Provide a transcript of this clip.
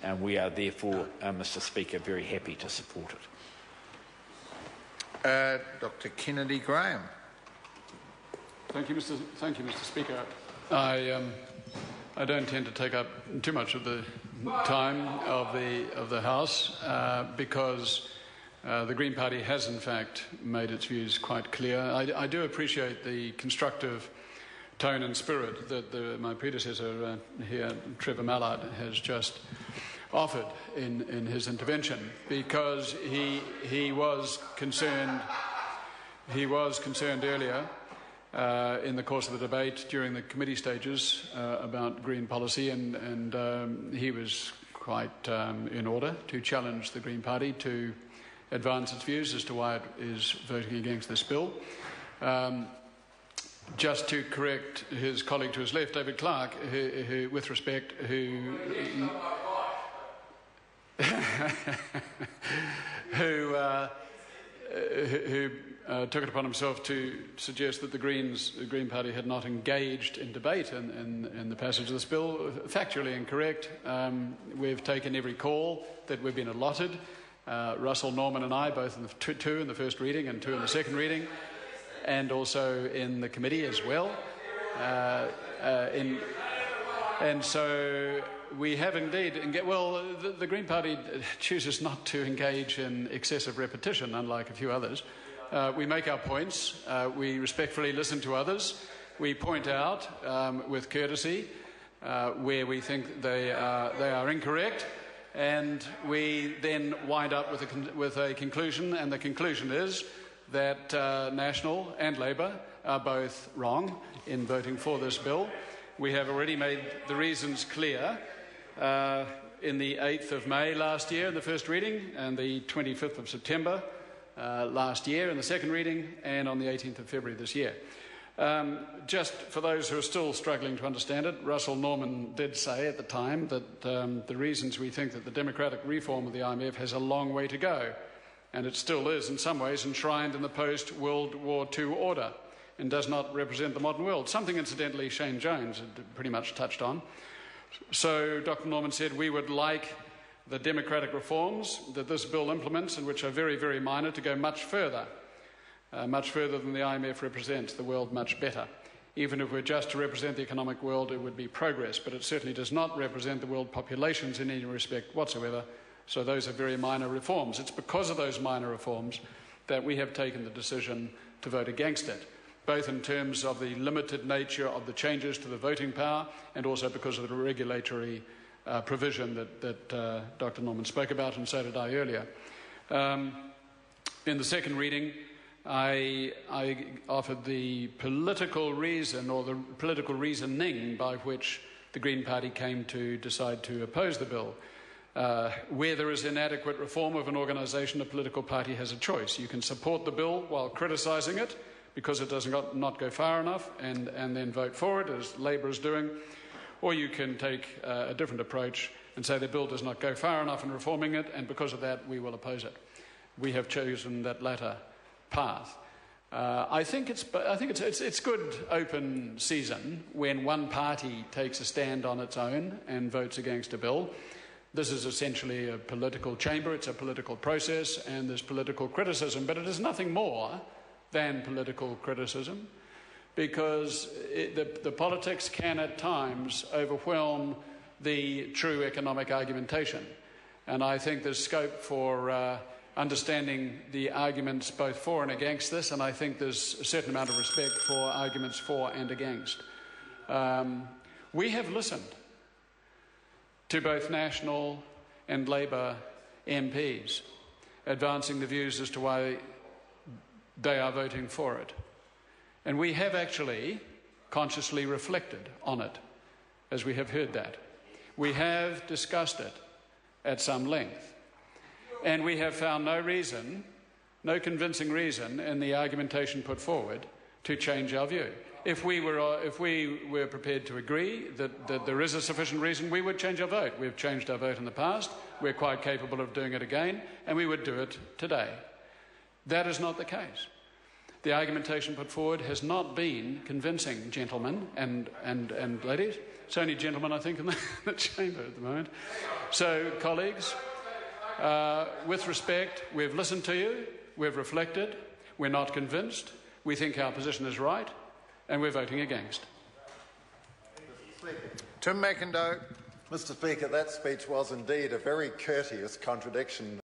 and we are therefore, Mr Speaker, very happy to support it. Dr Kennedy Graham. Thank you, Mr Speaker. I don't intend to take up too much of the time of the House because the Green Party has in fact made its views quite clear. I do appreciate the constructive tone and spirit that my predecessor here, Trevor Mallard, has just offered in his intervention, because he was concerned earlier in the course of the debate during the committee stages about green policy, and he was quite in order to challenge the Green Party to advance its views as to why it is voting against this bill. Just to correct his colleague to his left, David Clark, who with respect, who took it upon himself to suggest that the Green Party had not engaged in debate in the passage of this bill. Factually incorrect. We've taken every call that we've been allotted. Russell, Norman and I, both in two in the first reading and two in the second reading, and also in the committee as well. And so we have indeed the Green Party chooses not to engage in excessive repetition, unlike a few others. We make our points, we respectfully listen to others, we point out with courtesy where we think they are incorrect, and we then wind up with a conclusion, and the conclusion is that National and Labour are both wrong in voting for this bill. We have already made the reasons clear in the 8th of May last year in the first reading, and the 25th of September last year in the second reading, and on the 18th of February this year. Just for those who are still struggling to understand it, Russell Norman did say at the time that the reasons we think that the democratic reform of the IMF has a long way to go, and it still is in some ways enshrined in the post-World War II order and does not represent the modern world, something incidentally Shane Jones had pretty much touched on. So Dr Norman said we would like the democratic reforms that this bill implements, and which are very, very minor, to go much further than the IMF represents the world much better. Even if we're just to represent the economic world, it would be progress, but it certainly does not represent the world populations in any respect whatsoever. So those are very minor reforms. It's because of those minor reforms that we have taken the decision to vote against it, both in terms of the limited nature of the changes to the voting power and also because of the regulatory provision that Dr Norman spoke about, and so did I earlier. In the second reading, I offered the political reason, or the political reasoning, by which the Green Party came to decide to oppose the bill. Where there is inadequate reform of an organisation, a political party has a choice. You can support the bill while criticising it because it does not go far enough, and then vote for it, as Labour is doing. Or you can take a different approach and say the bill does not go far enough in reforming it, and because of that we will oppose it. We have chosen that latter path. I think it's good open season when one party takes a stand on its own and votes against a bill. This is essentially a political chamber, it's a political process, and there's political criticism, but it is nothing more than political criticism, because the politics can at times overwhelm the true economic argumentation. And I think there's scope for understanding the arguments both for and against this, and I think there's a certain amount of respect for arguments for and against. We have listened to both National and Labour MPs advancing the views as to why they are voting for it. And we have actually consciously reflected on it as we have heard that. We have discussed it at some length. And we have found no reason, no convincing reason in the argumentation put forward to change our view. If we were prepared to agree that there is a sufficient reason, we would change our vote. We've changed our vote in the past. We're quite capable of doing it again, and we would do it today. That is not the case. The argumentation put forward has not been convincing, gentlemen and ladies. It's only gentlemen, I think, in the chamber at the moment. So, colleagues, with respect, we've listened to you, we've reflected, we're not convinced, we think our position is right, and we're voting against. Tim McIndoe. Mr. Speaker, that speech was indeed a very courteous contradiction